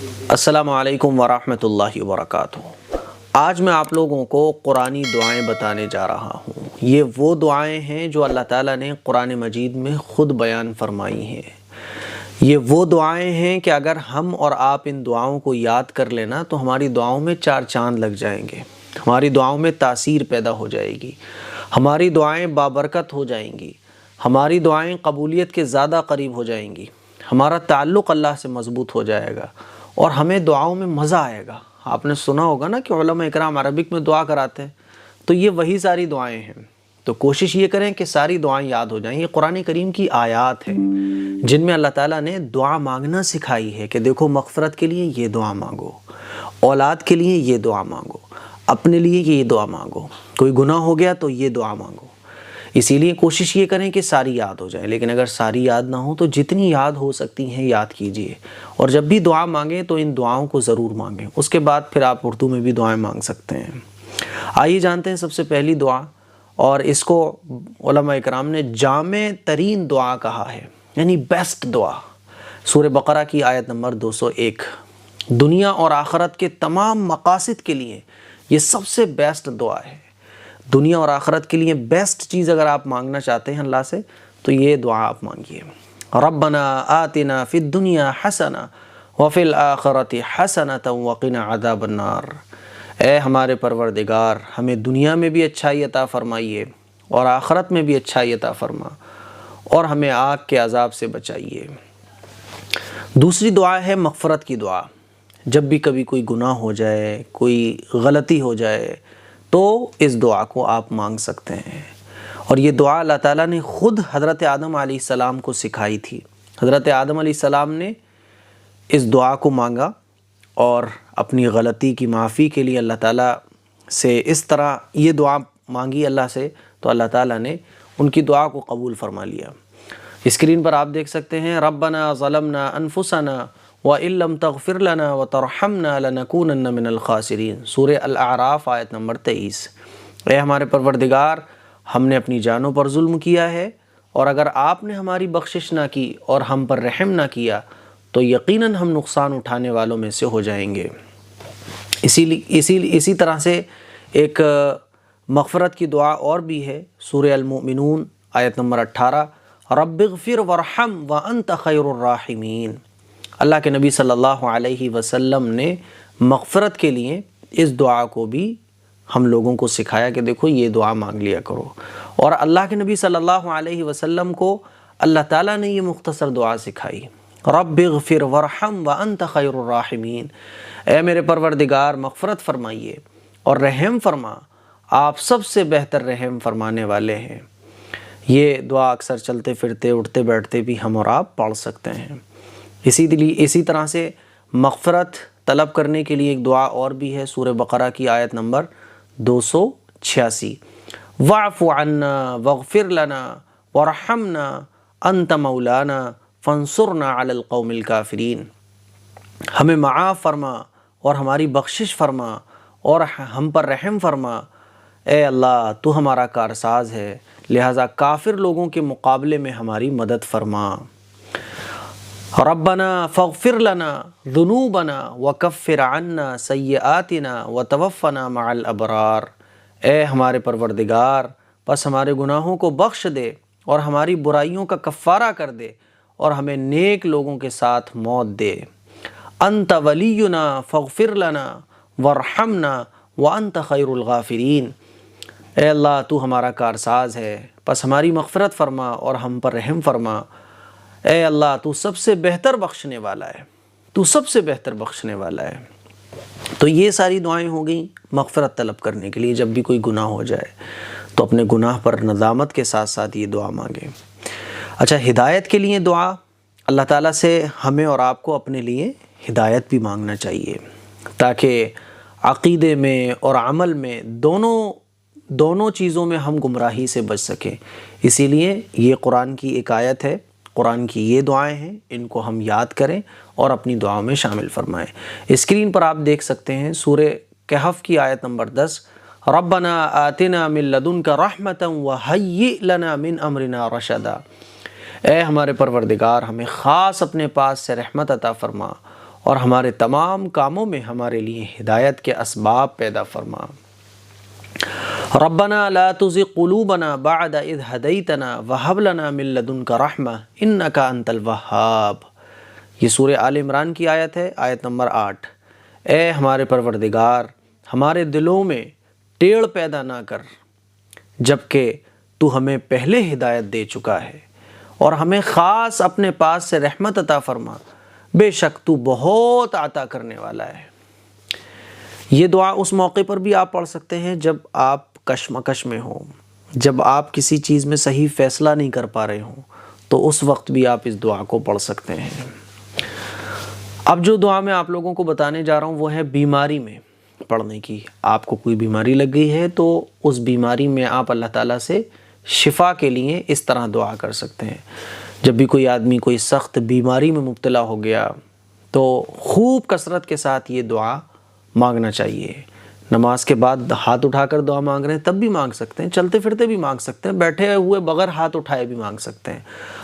السلام علیکم ورحمۃ اللہ وبرکاتہ۔ آج میں آپ لوگوں کو قرآنی دعائیں بتانے جا رہا ہوں۔ یہ وہ دعائیں ہیں جو اللہ تعالیٰ نے قرآن مجید میں خود بیان فرمائی ہیں۔ یہ وہ دعائیں ہیں کہ اگر ہم اور آپ ان دعاؤں کو یاد کر لینا تو ہماری دعاؤں میں چار چاند لگ جائیں گے، ہماری دعاؤں میں تاثیر پیدا ہو جائے گی، ہماری دعائیں بابرکت ہو جائیں گی، ہماری دعائیں قبولیت کے زیادہ قریب ہو جائیں گی، ہمارا تعلق اللہ سے مضبوط ہو جائے گا اور ہمیں دعاؤں میں مزہ آئے گا۔ آپ نے سنا ہوگا نا کہ علماء اکرام عربک میں دعا کراتے ہیں، تو یہ وہی ساری دعائیں ہیں۔ تو کوشش یہ کریں کہ ساری دعائیں یاد ہو جائیں۔ یہ قرآن کریم کی آیات ہیں جن میں اللہ تعالیٰ نے دعا مانگنا سکھائی ہے کہ دیکھو مغفرت کے لیے یہ دعا مانگو، اولاد کے لیے یہ دعا مانگو، اپنے لیے یہ دعا مانگو، کوئی گناہ ہو گیا تو یہ دعا مانگو۔ اسی لیے کوشش یہ کریں کہ ساری یاد ہو جائے، لیکن اگر ساری یاد نہ ہو تو جتنی یاد ہو سکتی ہیں یاد کیجئے، اور جب بھی دعا مانگیں تو ان دعاؤں کو ضرور مانگیں۔ اس کے بعد پھر آپ اردو میں بھی دعائیں مانگ سکتے ہیں۔ آئیے جانتے ہیں سب سے پہلی دعا، اور اس کو علماء اکرام نے جامع ترین دعا کہا ہے، یعنی بیسٹ دعا۔ سورہ بقرہ کی آیت نمبر 201، دنیا اور آخرت کے تمام مقاصد کے لیے یہ سب سے بیسٹ دعا ہے۔ دنیا اور آخرت کے لیے بیسٹ چیز اگر آپ مانگنا چاہتے ہیں اللہ سے تو یہ دعا آپ مانگیے۔ ربنا آتنا فی الدنیا حسنہ وفی الآخرۃ حسنۃ وقنا عذاب النار۔ اے ہمارے پروردگار، ہمیں دنیا میں بھی اچھائی عطا فرمائیے اور آخرت میں بھی اچھائی عطا فرما، اور ہمیں آگ کے عذاب سے بچائیے۔ دوسری دعا ہے مغفرت کی دعا۔ جب بھی کبھی کوئی گناہ ہو جائے، کوئی غلطی ہو جائے تو اس دعا کو آپ مانگ سکتے ہیں، اور یہ دعا اللہ تعالیٰ نے خود حضرت آدم علیہ السلام کو سکھائی تھی۔ حضرت آدم علیہ السلام نے اس دعا کو مانگا اور اپنی غلطی کی معافی کے لیے اللہ تعالیٰ سے اس طرح یہ دعا مانگی اللہ سے، تو اللہ تعالیٰ نے ان کی دعا کو قبول فرما لیا۔ اسکرین پر آپ دیکھ سکتے ہیں، ربنا ظلمنا انفسنا وَإِن لَّمْ تَغْفِرْ لَنَا وَتَرْحَمْنَا لَنَكُونَنَّ مِنَ الْخَاسِرِينَ، سورہ الاعراف آیت نمبر 23۔ اے ہمارے پروردگار، ہم نے اپنی جانوں پر ظلم کیا ہے، اور اگر آپ نے ہماری بخشش نہ کی اور ہم پر رحم نہ کیا تو یقیناً ہم نقصان اٹھانے والوں میں سے ہو جائیں گے۔ اسی طرح سے ایک مغفرت کی دعا اور بھی ہے، سورہ المؤمنون آیت نمبر 18، رب اغفر وارحم وانت خیر الراحمین۔ اللہ کے نبی صلی اللہ علیہ وسلم نے مغفرت کے لیے اس دعا کو بھی ہم لوگوں کو سکھایا کہ دیکھو یہ دعا مانگ لیا کرو، اور اللہ کے نبی صلی اللہ علیہ وسلم کو اللہ تعالیٰ نے یہ مختصر دعا سکھائی، رب اغفر وارحم وانت خیر الراحمین۔ اے میرے پروردگار، مغفرت فرمائیے اور رحم فرما، آپ سب سے بہتر رحم فرمانے والے ہیں۔ یہ دعا اکثر چلتے پھرتے اٹھتے بیٹھتے بھی ہم اور آپ پڑھ سکتے ہیں۔ اسی طرح سے مغفرت طلب کرنے کے لیے ایک دعا اور بھی ہے، سورہ بقرہ کی آیت نمبر 286، واعف عنا واغفر لنا وارحمنا انت مولانا فانصرنا علی القوم الکافرین۔ ہمیں معاف فرما اور ہماری بخشش فرما اور ہم پر رحم فرما، اے اللہ تو ہمارا کارساز ہے، لہٰذا کافر لوگوں کے مقابلے میں ہماری مدد فرما۔ ربنا فاغفر لنا ذنوبنا وکفر عنا سیئاتنا وتوفنا مع الابرار۔ اے ہمارے پروردگار، پس ہمارے گناہوں کو بخش دے اور ہماری برائیوں کا کفارہ کر دے اور ہمیں نیک لوگوں کے ساتھ موت دے۔ انت ولینا فاغفر لنا وارحمنا وانت خیر الغافرین۔ اے اللہ تو ہمارا کارساز ہے، پس ہماری مغفرت فرما اور ہم پر رحم فرما۔ اے اللہ تو سب سے بہتر بخشنے والا ہے، تو سب سے بہتر بخشنے والا ہے۔ تو یہ ساری دعائیں ہو گئیں مغفرت طلب کرنے کے لیے۔ جب بھی کوئی گناہ ہو جائے تو اپنے گناہ پر ندامت کے ساتھ ساتھ یہ دعا مانگیں۔ اچھا، ہدایت کے لیے دعا، اللہ تعالیٰ سے ہمیں اور آپ کو اپنے لیے ہدایت بھی مانگنا چاہیے، تاکہ عقیدے میں اور عمل میں دونوں چیزوں میں ہم گمراہی سے بچ سکیں۔ اسی لیے یہ قرآن کی ایک آیت ہے، قرآن کی یہ دعائیں ہیں، ان کو ہم یاد کریں اور اپنی دعاؤں میں شامل فرمائیں۔ اسکرین پر آپ دیکھ سکتے ہیں سورہ کہف کی آیت نمبر 10، ربنا آتنا من لدنک رحمتا وہیئ لنا من امرنا رشدا۔ اے ہمارے پروردگار، ہمیں خاص اپنے پاس سے رحمت عطا فرما اور ہمارے تمام کاموں میں ہمارے لیے ہدایت کے اسباب پیدا فرما۔ ربنا لا تزغ قلوبنا بعد اذ هديتنا وهب لنا من لدنك رحمة انك انت الوهاب۔ یہ سورہ آل عمران کی آیت ہے، آیت نمبر 8۔ اے ہمارے پروردگار، ہمارے دلوں میں ٹیڑھ پیدا نہ کر جبکہ تو ہمیں پہلے ہدایت دے چکا ہے، اور ہمیں خاص اپنے پاس سے رحمت عطا فرما، بے شک تو بہت عطا کرنے والا ہے۔ یہ دعا اس موقع پر بھی آپ پڑھ سکتے ہیں جب آپ کشمکش میں ہوں، جب آپ کسی چیز میں صحیح فیصلہ نہیں کر پا رہے ہوں، تو اس وقت بھی آپ اس دعا کو پڑھ سکتے ہیں۔ اب جو دعا میں آپ لوگوں کو بتانے جا رہا ہوں وہ ہے بیماری میں پڑھنے کی۔ آپ کو کوئی بیماری لگ گئی ہے تو اس بیماری میں آپ اللہ تعالیٰ سے شفا کے لیے اس طرح دعا کر سکتے ہیں۔ جب بھی کوئی آدمی کوئی سخت بیماری میں مبتلا ہو گیا تو خوب کثرت کے ساتھ یہ دعا مانگنا چاہیے۔ نماز کے بعد ہاتھ اٹھا کر دعا مانگ رہے ہیں تب بھی مانگ سکتے ہیں، چلتے پھرتے بھی مانگ سکتے ہیں، بیٹھے ہوئے بغیر ہاتھ اٹھائے بھی مانگ سکتے ہیں۔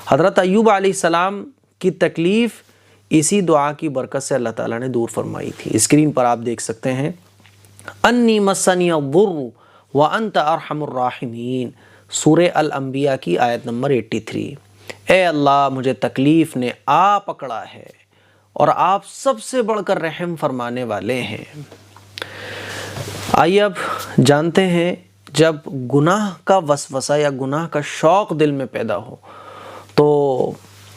حضرت ایوب علیہ السلام کی تکلیف اسی دعا کی برکت سے اللہ تعالیٰ نے دور فرمائی تھی۔ اسکرین پر آپ دیکھ سکتے ہیں، انی مسنی الضر وانت ارحم الراحمین، سورہ الانبیاء کی آیت نمبر 83۔ اے اللہ، مجھے تکلیف نے آ پکڑا ہے اور آپ سب سے بڑھ کر رحم فرمانے والے ہیں۔ آئیے اب جانتے ہیں، جب گناہ کا وسوسہ یا گناہ کا شوق دل میں پیدا ہو تو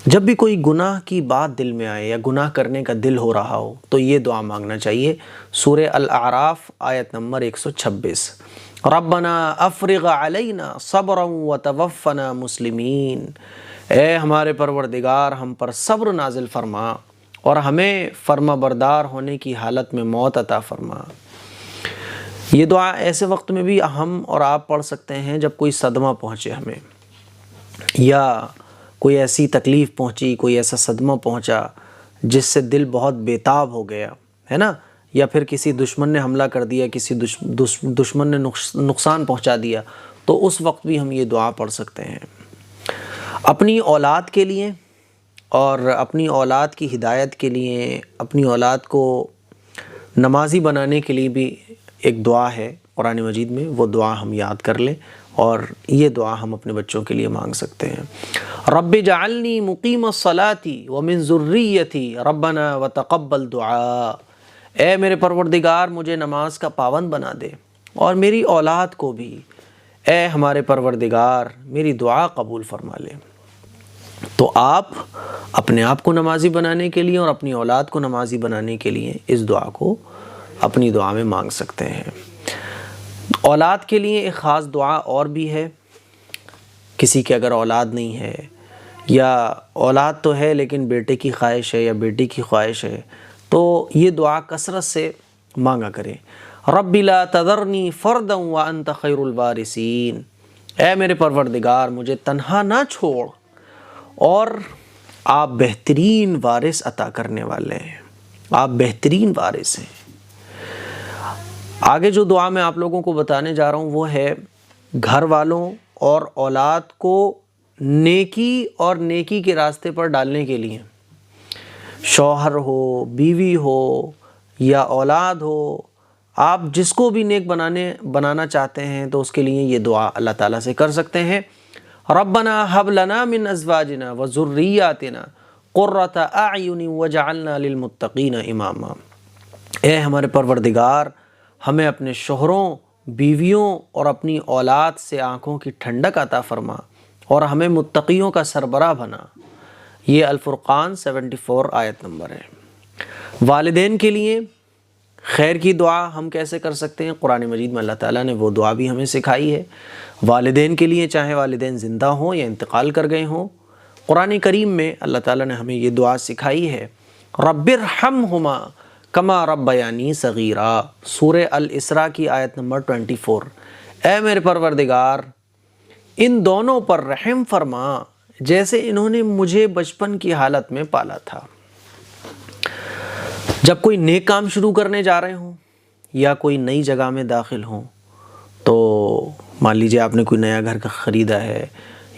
جب بھی کوئی گناہ کی بات دل میں آئے یا گناہ کرنے کا دل ہو رہا ہو تو یہ دعا مانگنا چاہیے۔ سورہ الاعراف آیت نمبر 126، ربنا افرغ علینا صبرا وتوفنا مسلمین، اے ہمارے پروردگار ہم پر صبر نازل فرما اور ہمیں فرما بردار ہونے کی حالت میں موت عطا فرما۔ یہ دعا ایسے وقت میں بھی ہم اور آپ پڑھ سکتے ہیں جب کوئی صدمہ پہنچے ہمیں، یا کوئی ایسی تکلیف پہنچی، کوئی ایسا صدمہ پہنچا جس سے دل بہت بےتاب ہو گیا ہے نا، یا پھر کسی دشمن نے حملہ کر دیا، کسی دشمن نے نقصان پہنچا دیا، تو اس وقت بھی ہم یہ دعا پڑھ سکتے ہیں۔ اپنی اولاد کے لیے اور اپنی اولاد کی ہدایت کے لیے، اپنی اولاد کو نمازی بنانے کے لیے بھی ایک دعا ہے قرآن مجید میں، وہ دعا ہم یاد کر لیں اور یہ دعا ہم اپنے بچوں کے لیے مانگ سکتے ہیں۔ رب اجعلنی مقیم الصلاۃ ومن ذریتی ربنا وتقبل دعاء، اے میرے پروردگار مجھے نماز کا پابند بنا دے اور میری اولاد کو بھی، اے ہمارے پروردگار میری دعا قبول فرما لے۔ تو آپ اپنے آپ کو نمازی بنانے کے لیے اور اپنی اولاد کو نمازی بنانے کے لیے اس دعا کو اپنی دعا میں مانگ سکتے ہیں۔ اولاد کے لیے ایک خاص دعا اور بھی ہے، کسی کے اگر اولاد نہیں ہے یا اولاد تو ہے لیکن بیٹے کی خواہش ہے یا بیٹی کی خواہش ہے تو یہ دعا کثرت سے مانگا کریں۔ رب لا تذرنی فردا وانت خیر الوارثین، اے میرے پروردگار مجھے تنہا نہ چھوڑ اور آپ بہترین وارث عطا کرنے والے ہیں، آپ بہترین وارث ہیں۔ آگے جو دعا میں آپ لوگوں کو بتانے جا رہا ہوں وہ ہے گھر والوں اور اولاد کو نیکی اور نیکی کے راستے پر ڈالنے کے لیے، شوہر ہو، بیوی ہو یا اولاد ہو، آپ جس کو بھی نیک بنانا چاہتے ہیں تو اس کے لیے یہ دعا اللہ تعالیٰ سے کر سکتے ہیں۔ ربنا هب لنا من ازواجنا وذریاتنا قرۃ اعین واجعلنا للمتقین اماما، اے ہمارے پروردگار ہمیں اپنے شوہروں، بیویوں اور اپنی اولاد سے آنکھوں کی ٹھنڈک عطا فرما اور ہمیں متقیوں کا سربراہ بنا۔ یہ الفرقان 74 آیت نمبر ہے۔ والدین کے لیے خیر کی دعا ہم کیسے کر سکتے ہیں؟ قرآن مجید میں اللہ تعالیٰ نے وہ دعا بھی ہمیں سکھائی ہے۔ والدین کے لیے، چاہے والدین زندہ ہوں یا انتقال کر گئے ہوں، قرآن کریم میں اللہ تعالیٰ نے ہمیں یہ دعا سکھائی ہے، رب ارحمہما کما ربیانی صغیرا، سورہ الاسراء کی آیت نمبر 24، اے میرے پروردگار ان دونوں پر رحم فرما جیسے انہوں نے مجھے بچپن کی حالت میں پالا تھا۔ جب کوئی نیک کام شروع کرنے جا رہے ہوں یا کوئی نئی جگہ میں داخل ہوں، تو مان لیجیے آپ نے کوئی نیا گھر خریدا ہے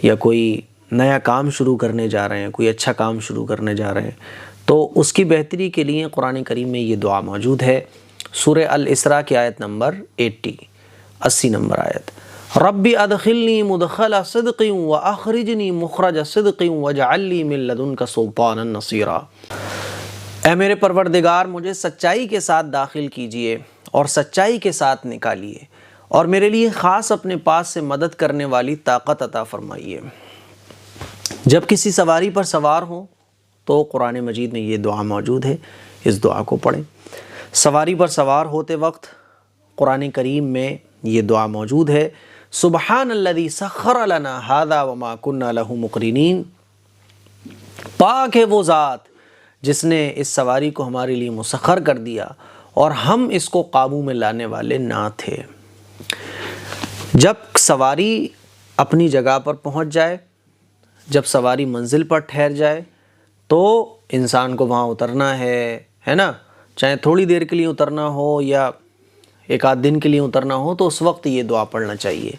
یا کوئی نیا کام شروع کرنے جا رہے ہیں، کوئی اچھا کام شروع کرنے جا رہے ہیں، تو اس کی بہتری کے لیے قرآن کریم میں یہ دعا موجود ہے۔ سورہ الاسراء کی آیت نمبر 80 نمبر آیت، ربی ادخلنی مدخل صدق واخرجنی مخرج صدق واجعل لی من لدنک سلطانا نصیرا۔ اے میرے پروردگار، مجھے سچائی کے ساتھ داخل کیجئے اور سچائی کے ساتھ نکالیے، اور میرے لیے خاص اپنے پاس سے مدد کرنے والی طاقت عطا فرمائیے۔ جب کسی سواری پر سوار ہوں تو قرآن مجید میں یہ دعا موجود ہے، اس دعا کو پڑھیں۔ سواری پر سوار ہوتے وقت قرآن کریم میں یہ دعا موجود ہے، سبحان الذی سخر لنا ھذا وما کنا لہ مقرنین، پاک ہے وہ ذات جس نے اس سواری کو ہمارے لیے مسخر کر دیا اور ہم اس کو قابو میں لانے والے نہ تھے۔ جب سواری اپنی جگہ پر پہنچ جائے، جب سواری منزل پر ٹھہر جائے تو انسان کو وہاں اترنا ہے نا، چاہے تھوڑی دیر کے لیے اترنا ہو یا ایک آدھ دن کے لیے اترنا ہو، تو اس وقت یہ دعا پڑھنا چاہیے،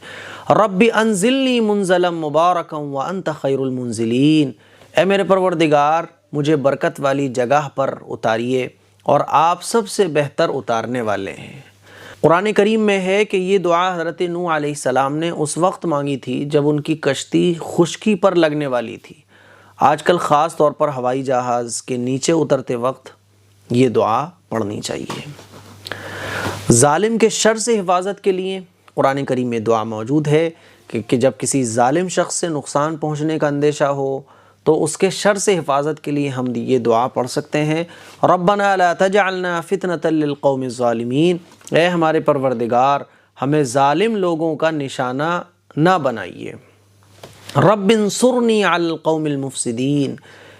رب انزلنی منزلا مبارکا وانت خیر المنزلین، اے میرے پروردگار مجھے برکت والی جگہ پر اتاریے اور آپ سب سے بہتر اتارنے والے ہیں۔ قرآن کریم میں ہے کہ یہ دعا حضرت نوح علیہ السلام نے اس وقت مانگی تھی جب ان کی کشتی خشکی پر لگنے والی تھی۔ آج کل خاص طور پر ہوائی جہاز کے نیچے اترتے وقت یہ دعا پڑھنی چاہیے۔ ظالم کے شر سے حفاظت کے لیے قرآن کریم میں دعا موجود ہے کہ جب کسی ظالم شخص سے نقصان پہنچنے کا اندیشہ ہو تو اس کے شر سے حفاظت کے لیے ہم یہ دعا پڑھ سکتے ہیں، ربنا لا تجعلنا فتنة للقوم الظالمین، اے ہمارے پروردگار ہمیں ظالم لوگوں کا نشانہ نہ بنائیے، رب انصرنی علی القوم المفسدین،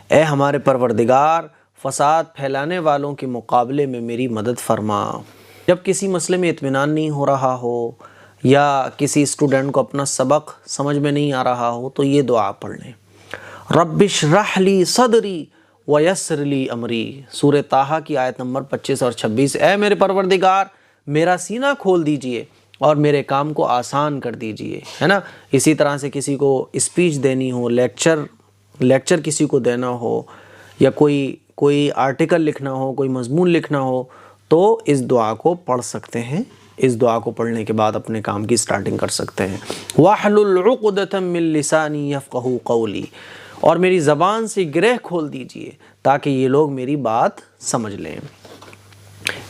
اے ہمارے پروردگار فساد پھیلانے والوں کے مقابلے میں میری مدد فرما۔ جب کسی مسئلے میں اطمینان نہیں ہو رہا ہو یا کسی اسٹوڈنٹ کو اپنا سبق سمجھ میں نہیں آ رہا ہو تو یہ دعا پڑھ لیں، رب اشرح لی صدری ویسر لی امری، سورہ طٰہٰ کی آیت نمبر 25 اور 26، اے میرے پروردگار میرا سینہ کھول دیجئے اور میرے کام کو آسان کر دیجئے، ہے نا۔ اسی طرح سے کسی کو اسپیچ دینی ہو، لیکچر کسی کو دینا ہو یا کوئی آرٹیکل لکھنا ہو، کوئی مضمون لکھنا ہو تو اس دعا کو پڑھ سکتے ہیں۔ اس دعا کو پڑھنے کے بعد اپنے کام کی سٹارٹنگ کر سکتے ہیں۔ وَاحْلُلْ عُقْدَةً مِّن لِّسَانِي يَفْقَهُوا قَوْلِي، اور میری زبان سے گرہ کھول دیجئے تاکہ یہ لوگ میری بات سمجھ لیں۔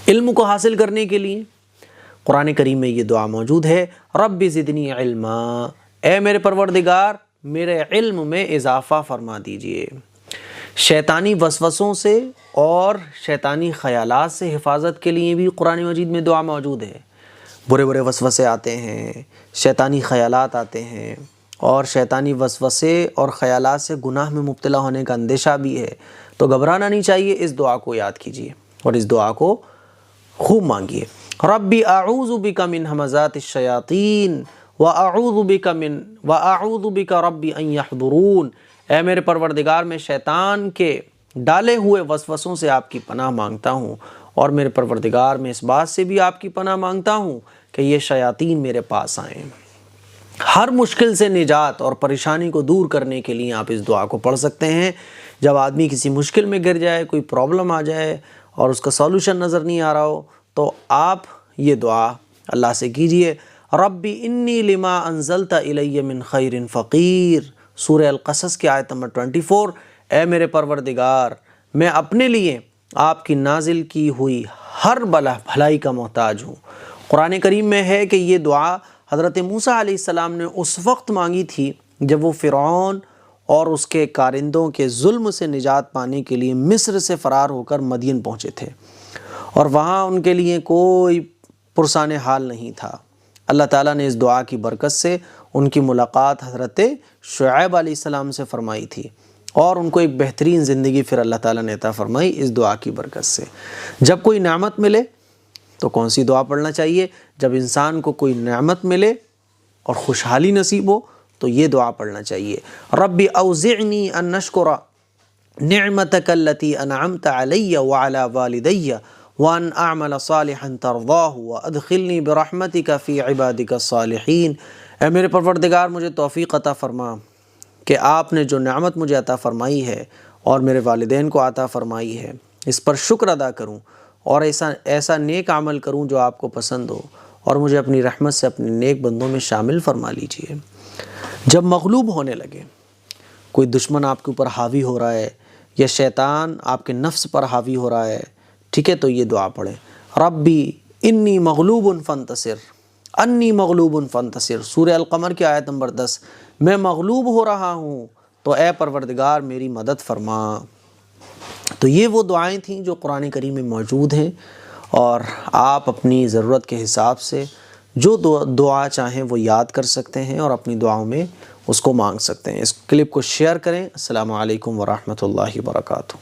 علم کو حاصل کرنے کے لیے قرآن کریم میں یہ دعا موجود ہے، رب زدنی علما، اے میرے پروردگار میرے علم میں اضافہ فرما دیجئے۔ شیطانی وسوسوں سے اور شیطانی خیالات سے حفاظت کے لیے بھی قرآن مجید میں دعا موجود ہے۔ برے برے وسوسے آتے ہیں، شیطانی خیالات آتے ہیں، اور شیطانی وسوسے اور خیالات سے گناہ میں مبتلا ہونے کا اندیشہ بھی ہے، تو گھبرانا نہیں چاہیے، اس دعا کو یاد کیجیے اور اس دعا کو خوب مانگیے، ربی اعوذ بک من ہمزات الشیاطین واعوذ بک ربی ان یحضرون، اے میرے پروردگار میں شیطان کے ڈالے ہوئے وسوسوں سے آپ کی پناہ مانگتا ہوں، اور میرے پروردگار میں اس بات سے بھی آپ کی پناہ مانگتا ہوں کہ یہ شیاطین میرے پاس آئیں۔ ہر مشکل سے نجات اور پریشانی کو دور کرنے کے لیے آپ اس دعا کو پڑھ سکتے ہیں۔ جب آدمی کسی مشکل میں گر جائے، کوئی پرابلم آ جائے اور اس کا سولوشن نظر نہیں آ رہا ہو، تو آپ یہ دعا اللہ سے کیجئے، ربی انی لما انزلت الی من خیر فقیر، سورہ القصص کی آیت نمبر 24، اے میرے پروردگار میں اپنے لیے آپ کی نازل کی ہوئی ہر بھلائی کا محتاج ہوں۔ قرآن کریم میں ہے کہ یہ دعا حضرت موسیٰ علیہ السلام نے اس وقت مانگی تھی جب وہ فرعون اور اس کے کارندوں کے ظلم سے نجات پانے کے لیے مصر سے فرار ہو کر مدین پہنچے تھے، اور وہاں ان کے لیے کوئی پرسان حال نہیں تھا۔ اللہ تعالیٰ نے اس دعا کی برکت سے ان کی ملاقات حضرت شعیب علیہ السلام سے فرمائی تھی، اور ان کو ایک بہترین زندگی پھر اللہ تعالیٰ نے عطا فرمائی اس دعا کی برکت سے۔ جب کوئی نعمت ملے تو کون سی دعا پڑھنا چاہیے؟ جب انسان کو کوئی نعمت ملے اور خوشحالی نصیب ہو تو یہ دعا پڑھنا چاہیے، ربی اوزعنی ان نشکر نعمتک التی انعمت علی وعلی والدی وان اعمل صالحا ترضاہ وادخلنی برحمتک فی عبادک الصالحین، اے میرے پروردگار مجھے توفیق عطا فرما کہ آپ نے جو نعمت مجھے عطا فرمائی ہے اور میرے والدین کو عطا فرمائی ہے، اس پر شکر ادا کروں اور ایسا نیک عمل کروں جو آپ کو پسند ہو، اور مجھے اپنی رحمت سے اپنے نیک بندوں میں شامل فرما لیجئے۔ جب مغلوب ہونے لگے، کوئی دشمن آپ کے اوپر حاوی ہو رہا ہے یا شیطان آپ کے نفس پر حاوی ہو رہا ہے، ٹھیک ہے، تو یہ دعا پڑھیں، ربی انی مغلوب فانتصر، انی مغلوب فانتصر، سورہ القمر کی آیت نمبر 10، میں مغلوب ہو رہا ہوں تو اے پروردگار میری مدد فرما۔ تو یہ وہ دعائیں تھیں جو قرآن کریم میں موجود ہیں، اور آپ اپنی ضرورت کے حساب سے جو دعا چاہیں وہ یاد کر سکتے ہیں اور اپنی دعاؤں میں اس کو مانگ سکتے ہیں۔ اس کلپ کو شیئر کریں۔ السلام علیکم ورحمۃ اللہ وبرکاتہ۔